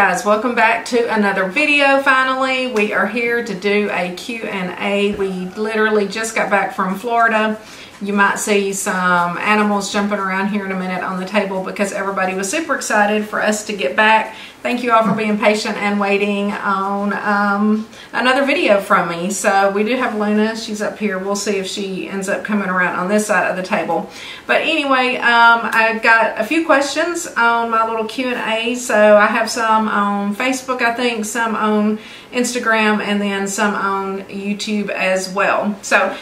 guys, welcome back to another video. Finally, we are here to do a Q&A. We literally just got back from Florida. You might see some animals jumping around here in a minute on the table because everybody was super excited for us to get back. Thank you all for being patient and waiting on another video from me. So we do have Luna. She's up here. We'll see if she ends up coming around on this side of the table. But anyway, I got a few questions on my little Q&A. So I have some on Facebook, I think, some on Instagram, and then some on YouTube as well. So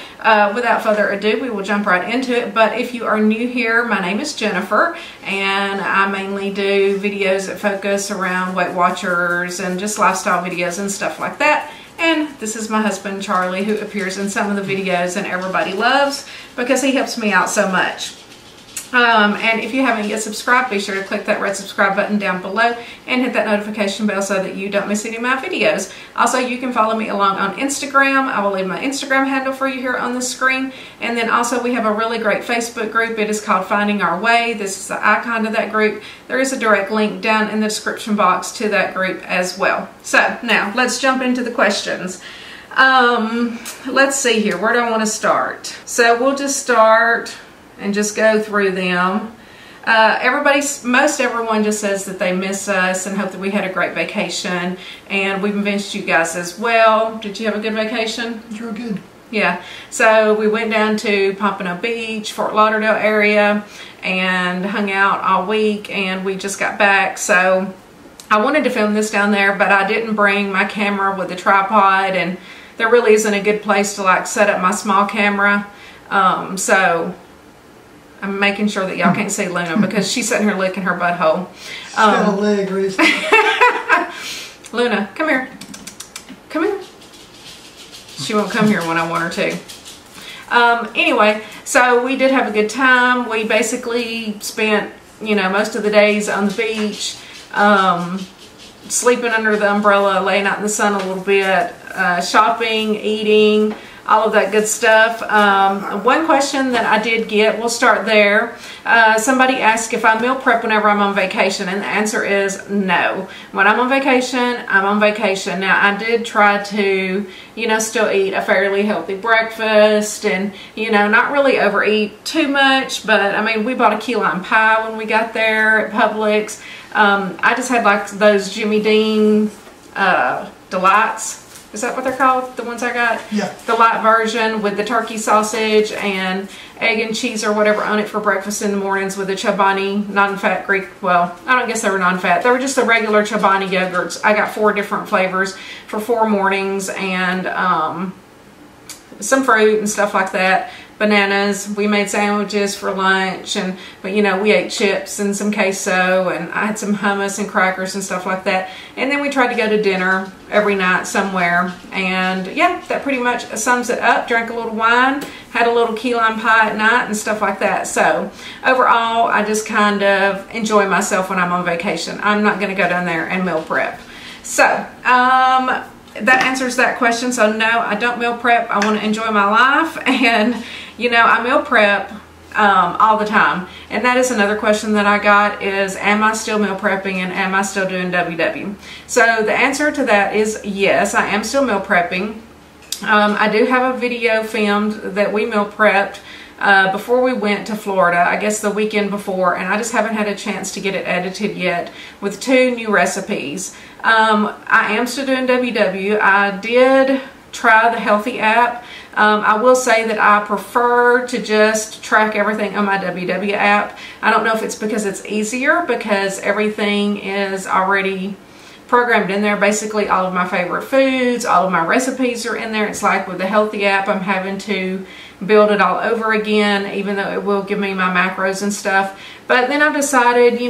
without further ado, we will jump right into it. But if you are new here, my name is Jennifer, and I mainly do videos that focus around Weight Watchers and just lifestyle videos and stuff like that. And this is my husband Charlie, who appears in some of the videos and everybody loves because he helps me out so much. And if you haven't yet subscribed, be sure to click that red subscribe button down below and hit that notification bell so that you don't miss any of my videos. Also, you can follow me along on Instagram. I will leave my Instagram handle for you here on the screen. And then also we have a really great Facebook group. It is called Finding Our Way. This is the icon of that group. There is a direct link down in the description box to that group as well. So now let's jump into the questions. Let's see here. Where do I want to start? So we'll just start and just go through them. Most everyone just says that they miss us and hope that we had a great vacation, and we've missed you guys as well. Did you have a good vacation? Sure, good. Yeah, so we went down to Pompano Beach, Fort Lauderdale area, and hung out all week, and we just got back. So I wanted to film this down there, but I didn't bring my camera with the tripod, and there really isn't a good place to like set up my small camera. So I'm making sure that y'all can't see Luna because she's sitting here licking her butthole. She's got a leg raised. Luna, come here. Come here. She won't come here when I want her to. Anyway, so we did have a good time. We basically spent, most of the days on the beach, sleeping under the umbrella, laying out in the sun a little bit, shopping, eating, all of that good stuff. One question that I did get, we'll start there. Somebody asked if I meal prep whenever I'm on vacation, and the answer is no. When I'm on vacation, I'm on vacation. Now, I did try to, still eat a fairly healthy breakfast and, not really overeat too much, but I mean, we bought a key lime pie when we got there at Publix. I just had like those Jimmy Dean Delights. Is that what they're called? The ones I got? Yeah. The light version with the turkey sausage and egg and cheese or whatever on it for breakfast in the mornings with the Chobani non-fat Greek. Well, I don't guess they were non-fat. They were just the regular Chobani yogurts. I got 4 different flavors for 4 mornings, and some fruit and stuff like that. Bananas. We made sandwiches for lunch, but we ate chips and some queso, and I had some hummus and crackers and stuff like that. And then we tried to go to dinner every night somewhere, and yeah, that pretty much sums it up. Drank a little wine, had a little key lime pie at night and stuff like that. So overall, I just kind of enjoy myself when I'm on vacation. I'm not going to go down there and meal prep. So that answers that question. So no, I don't meal prep. I want to enjoy my life, and I meal prep all the time. And that is another question that I got is, am I still meal prepping and am I still doing WW? So the answer to that is yes, I am still meal prepping. I do have a video filmed that we meal prepped before we went to Florida, I guess the weekend before, and I just haven't had a chance to get it edited yet, with 2 new recipes. I am still doing WW. I did try the Healthy app. I will say that I prefer to just track everything on my WW app. I don't know if it's because it's easier, because everything is already programmed in there. Basically all of my favorite foods, all of my recipes are in there. It's like with the Healthy app, I'm having to build it all over again, even though it will give me my macros and stuff. But then I've decided,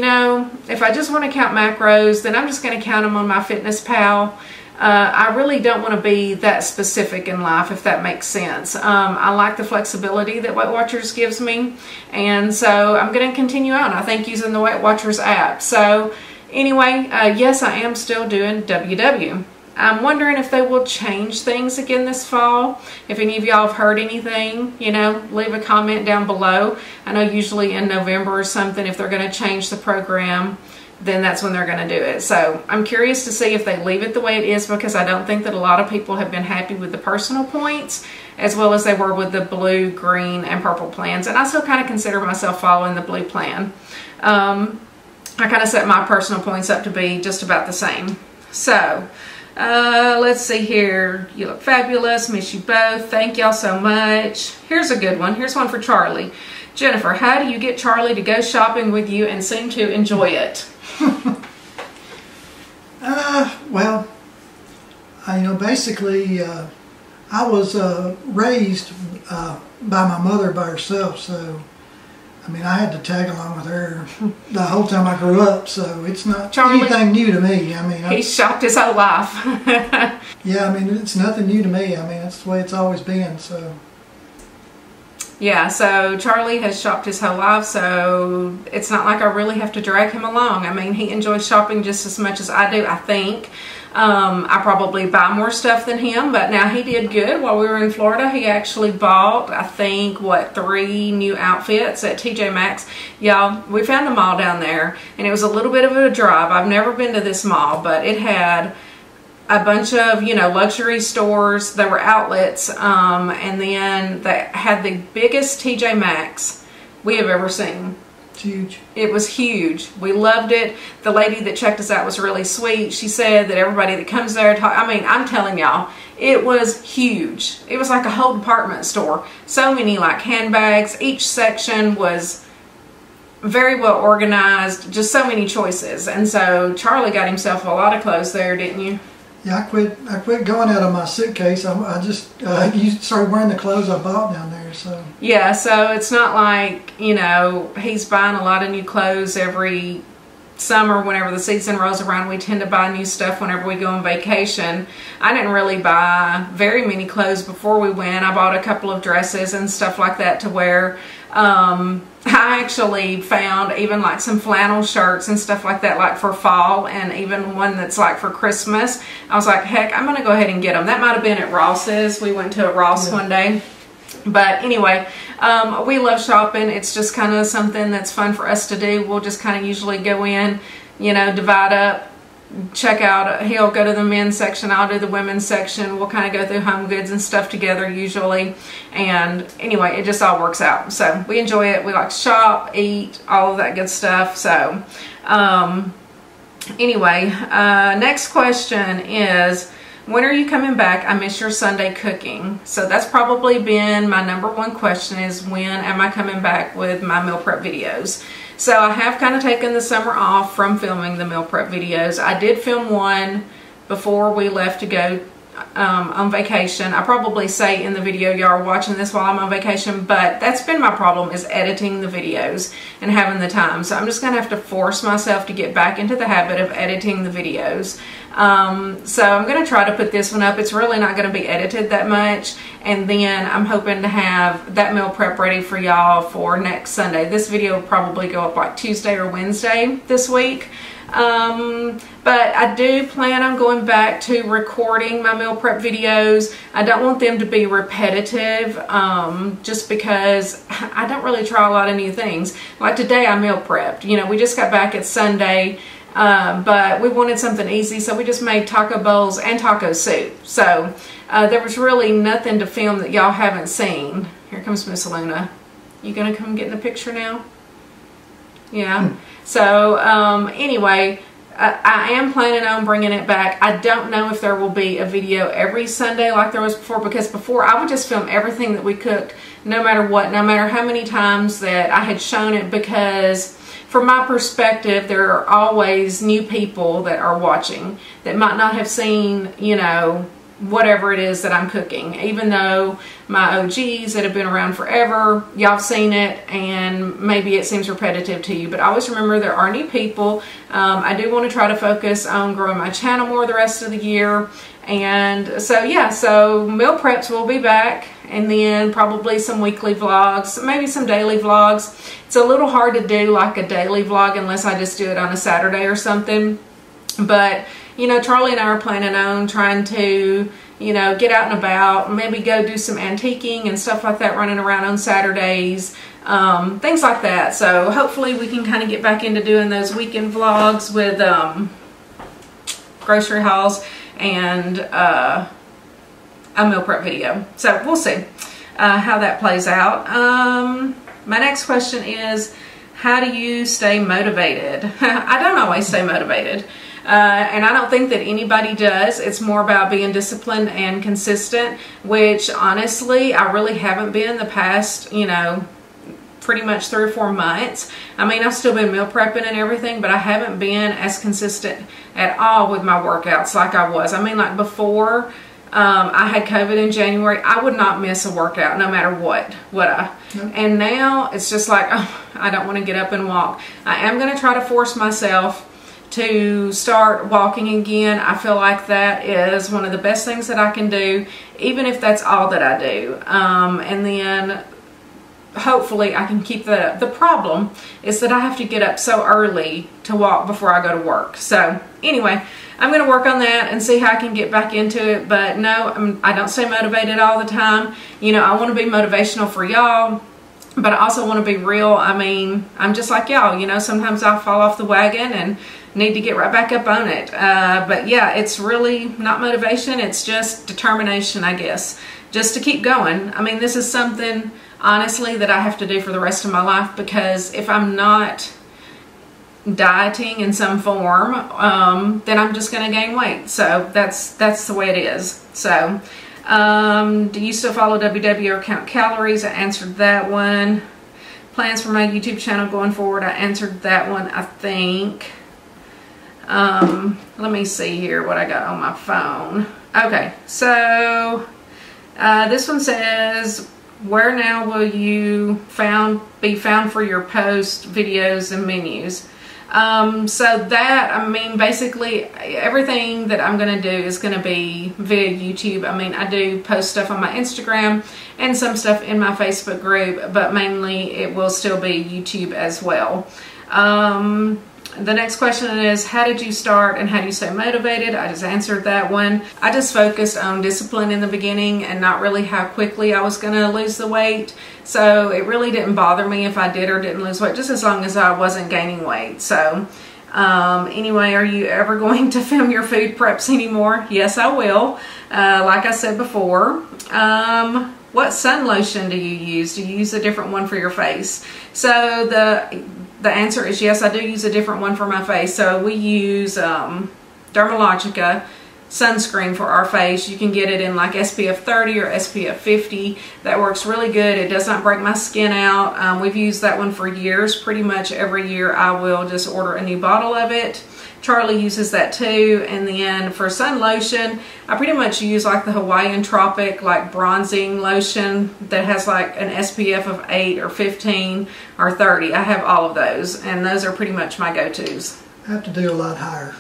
if I just want to count macros, then I'm just going to count them on my FitnessPal. I really don't want to be that specific in life, if that makes sense. I like the flexibility that Weight Watchers gives me, and so I'm going to continue on, I think, using the Weight Watchers app. So anyway, yes, I am still doing WW. I'm wondering if they will change things again this fall. If any of y'all have heard anything, leave a comment down below. I know usually in November or something, if they're going to change the program, then that's when they're going to do it. So I'm curious to see if they leave it the way it is, because I don't think that a lot of people have been happy with the personal points as well as they were with the blue, green, and purple plans. And I still kind of consider myself following the blue plan. I kind of set my personal points up to be just about the same. So let's see here. You look fabulous. Miss you both. Thank y'all so much. Here's a good one. Here's one for Charlie. Jennifer, how do you get Charlie to go shopping with you and seem to enjoy it? Well, basically, I was raised by my mother by herself, so I had to tag along with her the whole time I grew up, so it's not anything new to me. He's shopped his whole life. Yeah, it's nothing new to me. That's the way it's always been, so. Yeah, so Charlie has shopped his whole life, so it's not like I really have to drag him along. He enjoys shopping just as much as I do, I think. I probably buy more stuff than him, but now he did good while we were in Florida. He actually bought, I think, 3 new outfits at TJ Maxx. Y'all, we found the mall down there, and it was a little bit of a drive. I've never been to this mall, but it had a bunch of, luxury stores. There were outlets, and then they had the biggest TJ Maxx we have ever seen. It's huge. It was huge. We loved it. The lady that checked us out was really sweet. She said that everybody that comes there, I'm telling y'all, it was huge. It was like a whole department store. So many handbags. Each section was very well organized. Just so many choices. And so Charlie got himself a lot of clothes there, didn't you? Yeah, I quit going out of my suitcase. I just started wearing the clothes I bought down there. So yeah, so it's not like he's buying a lot of new clothes every summer. Whenever the season rolls around, we tend to buy new stuff whenever we go on vacation. I didn't really buy very many clothes before we went. I bought a couple of dresses and stuff like that to wear. I actually found even some flannel shirts and stuff like that, for fall, and even one that's for Christmas. I was like, heck, I'm gonna go ahead and get them. That might have been at Ross's. We went to a Ross one day. But anyway, we love shopping. It's just kind of something that's fun for us to do. We'll just kind of usually go in, divide up, check out. He'll go to the men's section, I'll do the women's section. We'll kind of go through home goods and stuff together usually. And anyway, it just all works out. So we enjoy it. We like to shop, eat, all of that good stuff. So anyway, next question is, when are you coming back? I miss your Sunday cooking. So that's probably been my #1 question, is when am I coming back with my meal prep videos? So I have kind of taken the summer off from filming the meal prep videos. I did film one before we left to go on vacation. I probably say in the video, y'all are watching this while I'm on vacation, but that's been my problem, is editing the videos and having the time. So I'm just going to have to force myself to get back into the habit of editing the videos. So I'm going to try to put this one up. It's really not going to be edited that much. And then I'm hoping to have that meal prep ready for y'all for next Sunday. This video will probably go up Tuesday or Wednesday this week. But I do plan on going back to recording my meal prep videos. I don't want them to be repetitive, just because I don't really try a lot of new things. Like today I meal prepped. We just got back at Sunday, but we wanted something easy, so we just made taco bowls and taco soup. So there was really nothing to film that y'all haven't seen. Here comes Miss Luna. You gonna come get in the picture now? Yeah. So anyway, I am planning on bringing it back. I don't know if there will be a video every Sunday like there was before, because before I would just film everything that we cooked, no matter what, no matter how many times that I had shown it, because from my perspective, there are always new people that are watching that might not have seen, whatever it is that I'm cooking. Even though my OGs that have been around forever, y'all have seen it, and maybe it seems repetitive to you, but always remember there are new people. I do want to try to focus on growing my channel more the rest of the year. And so yeah, so meal preps will be back, and then probably some weekly vlogs, maybe some daily vlogs. It's a little hard to do like a daily vlog unless I just do it on a Saturday or something. But Charlie and I are planning on trying to you know, get out and about, maybe go do some antiquing and stuff like that, running around on Saturdays, things like that. So hopefully we can kind of get back into doing those weekend vlogs with grocery hauls and a meal prep video. So we'll see how that plays out. My next question is, how do you stay motivated? I don't always stay motivated. And I don't think that anybody does. It's more about being disciplined and consistent, which honestly, I really haven't been the past, you know, pretty much 3 or 4 months. I mean, I've still been meal prepping and everything, but I haven't been as consistent at all with my workouts like I was. I mean, like before I had COVID in January, I would not miss a workout no matter what, would I? Nope. And now it's just like, oh, I don't want to get up and walk. I am going to try to force myself to start walking again. I feel like that is one of the best things that I can do, even if that's all that I do. And then hopefully I can keep that up. The problem is that I have to get up so early to walk before I go to work. So anyway, I'm going to work on that and see how I can get back into it. But no, I don't stay motivated all the time. You know, I want to be motivational for y'all, but I also want to be real. I mean, I'm just like y'all, you know, sometimes I'll fall off the wagon and need to get right back up on it. But yeah, it's really not motivation. It's just determination, I guess, just to keep going. I mean, this is something, honestly, that I have to do for the rest of my life, because if I'm not dieting in some form, then I'm just going to gain weight. So that's the way it is. So do you still follow WW or count calories? I answered that one. Plans for my YouTube channel going forward? I answered that one, I think. Let me see here what I got on my phone. Okay, so this one says, where now will you be found for your posts, videos, and menus? So that, I mean, basically everything that I'm going to do is going to be via YouTube. I mean, I do post stuff on my Instagram and some stuff in my Facebook group, but mainly it will still be YouTube as well. The next question is, how did you start and how do you stay motivated? I just answered that one. I just focused on discipline in the beginning and not really how quickly I was going to lose the weight. So it really didn't bother me if I did or didn't lose weight, just as long as I wasn't gaining weight. So anyway, are you ever going to film your food preps anymore? Yes, I will. Like I said before. What sun lotion do you use? Do you use a different one for your face? So the answer is yes, I do use a different one for my face. So we use Dermalogica sunscreen for our face. You can get it in like SPF 30 or SPF 50. That works really good. It does not break my skin out. We've used that one for years. Pretty much every year I will just order a new bottle of it. Charlie uses that too. And then for sun lotion, I pretty much use like the Hawaiian Tropic like bronzing lotion that has like an SPF of 8 or 15 or 30. I have all of those, and those are pretty much my go-tos. I have to do a lot higher.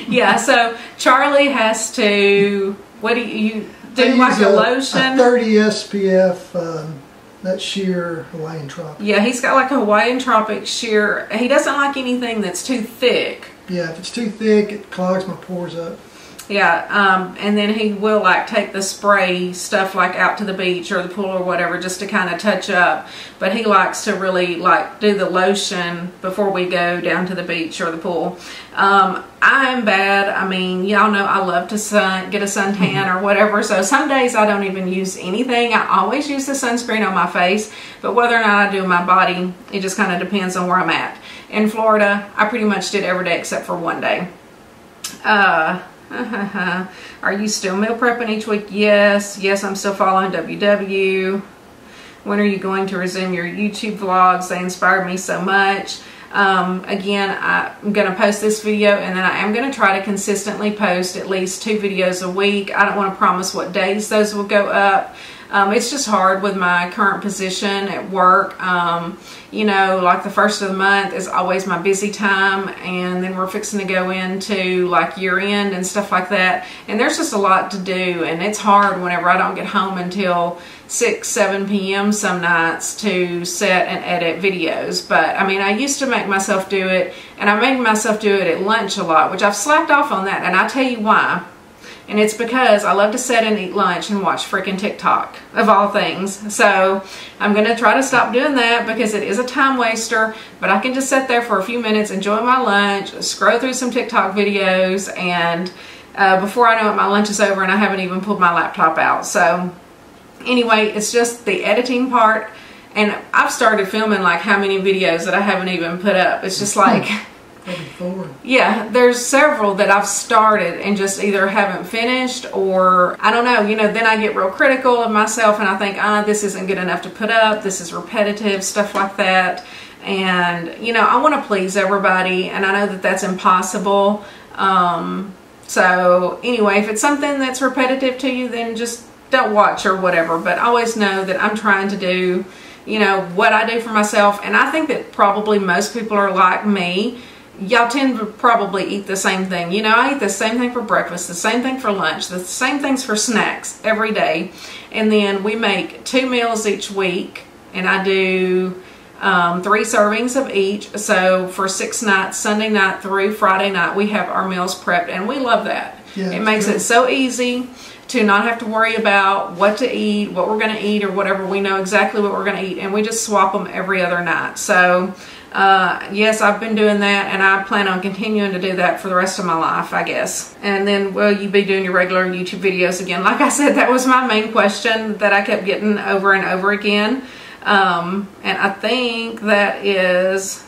Yeah, so Charlie has to, what do you do, like a lotion? A 30 SPF, that sheer Hawaiian Tropic. Yeah, he's got like a Hawaiian Tropic sheer. He doesn't like anything that's too thick. Yeah, if it's too thick, it clogs my pores up. Yeah, and then he will like take the spray stuff like out to the beach or the pool or whatever just to kind of touch up. But he likes to really like do the lotion before we go down to the beach or the pool. I'm bad. I mean, y'all know I love to get a suntan or whatever. So some days I don't even use anything. I always use the sunscreen on my face. But whether or not I do my body, it just kind of depends on where I'm at. In Florida, I pretty much did every day except for one day. Are you still meal prepping each week? Yes, I'm still following WW. When are you going to resume your YouTube vlogs? They inspired me so much. Again, I'm going to post this video, and then I am going to try to consistently post at least 2 videos a week. I don't want to promise what days those will go up. It's just hard with my current position at work. You know, like the first of the month is always my busy time, and then we're fixing to go into like year end and stuff like that. And there's just a lot to do, and it's hard whenever I don't get home until 6, 7 p.m. some nights to set and edit videos. But I mean, I used to make myself do it, and I make myself do it at lunch a lot, which I've slacked off on that, and I'll tell you why. And it's because I love to sit and eat lunch and watch freaking TikTok, of all things. So I'm going to try to stop doing that because it is a time waster. But I can just sit there for a few minutes, enjoy my lunch, scroll through some TikTok videos, and before I know it, my lunch is over and I haven't even pulled my laptop out. So anyway, it's just the editing part. And I've started filming like how many videos that I haven't even put up. It's just like... Yeah, there's several that I've started and just either haven't finished, or I don't know, you know, then I get real critical of myself and I think, this isn't good enough to put up, this is repetitive, stuff like that. And, you know, I want to please everybody, and I know that that's impossible. So anyway, if it's something that's repetitive to you, then just don't watch or whatever. But always know that I'm trying to do, you know, what I do for myself. And I think that probably most people are like me. Y'all tend to probably eat the same thing. You know, I eat the same thing for breakfast, the same thing for lunch, the same things for snacks every day. And then we make 2 meals each week, and I do 3 servings of each. So for 6 nights, Sunday night through Friday night, we have our meals prepped, and we love that. Yeah, it makes it so easy to not have to worry about what to eat, what we're going to eat, or whatever. We know exactly what we're going to eat, and we just swap them every other night. So yes, I've been doing that, and I plan on continuing to do that for the rest of my life, I guess. And then, will you be doing your regular YouTube videos again? Like I said, that was my main question that I kept getting over and over again. And I think that is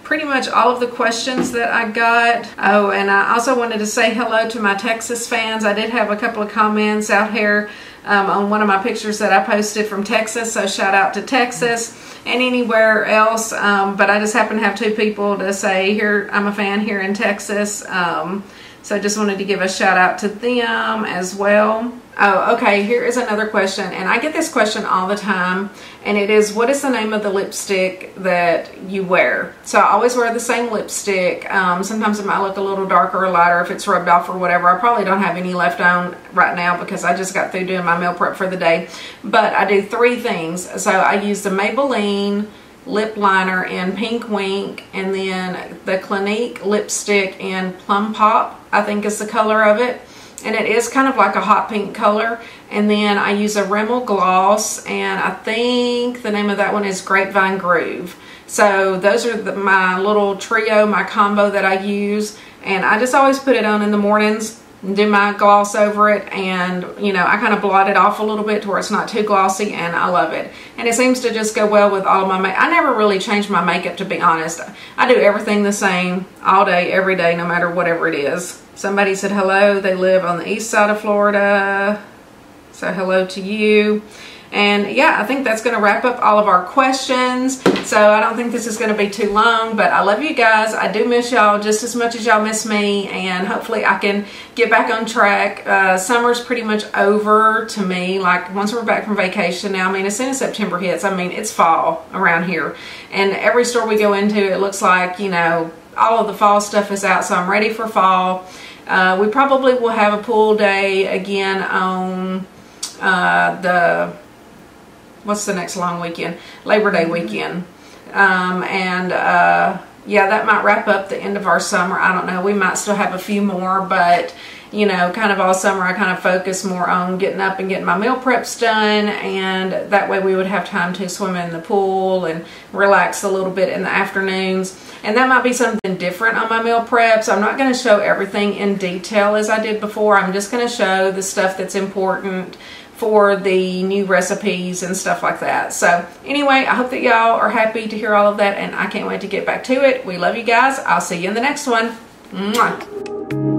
pretty much all of the questions that I got. Oh, and I also wanted to say hello to my Texas fans. I did have a couple of comments out here on one of my pictures that I posted from Texas, so shout out to Texas and anywhere else. But I just happen to have 2 people to say, here, I'm a fan here in Texas. So I just wanted to give a shout out to them as well. Oh, okay, here is another question, and I get this question all the time, and it is, what is the name of the lipstick that you wear? So I always wear the same lipstick. Sometimes it might look a little darker or lighter if it's rubbed off or whatever. I probably don't have any left on right now because I just got through doing my meal prep for the day. But I do 3 things. So I use the Maybelline lip liner in Pink Wink, and then the Clinique lipstick in Plum Pop, I think is the color of it. And it is kind of like a hot pink color. And then I use a Rimmel gloss, and I think the name of that one is Grapevine Groove. So those are my little trio, my combo that I use. And I just always put it on in the mornings and do my gloss over it, and you know, I kind of blot it off a little bit to where it's not too glossy, and I love it. And it seems to just go well with all of my makeup. I never really change my makeup, to be honest. I do everything the same all day, every day, no matter whatever it is. Somebody said hello. They live on the east side of Florida. So hello to you. And yeah, I think that's going to wrap up all of our questions. So I don't think this is going to be too long, but I love you guys. I do miss y'all just as much as y'all miss me, and hopefully I can get back on track. Summer's pretty much over to me. Like, once we're back from vacation now, I mean, as soon as September hits, I mean, it's fall around here. And every store we go into, it looks like, you know, all of the fall stuff is out, so I'm ready for fall. We probably will have a pool day again on what's the next long weekend? Labor Day weekend. Yeah, that might wrap up the end of our summer. I don't know. We might still have a few more, but you know, kind of all summer I kind of focus more on getting up and getting my meal preps done, and that way we would have time to swim in the pool and relax a little bit in the afternoons. And that might be something different on my meal preps. I'm not going to show everything in detail as I did before. I'm just going to show the stuff that's important for the new recipes and stuff like that. So anyway, I hope that y'all are happy to hear all of that, and I can't wait to get back to it. We love you guys. I'll see you in the next one. Mwah.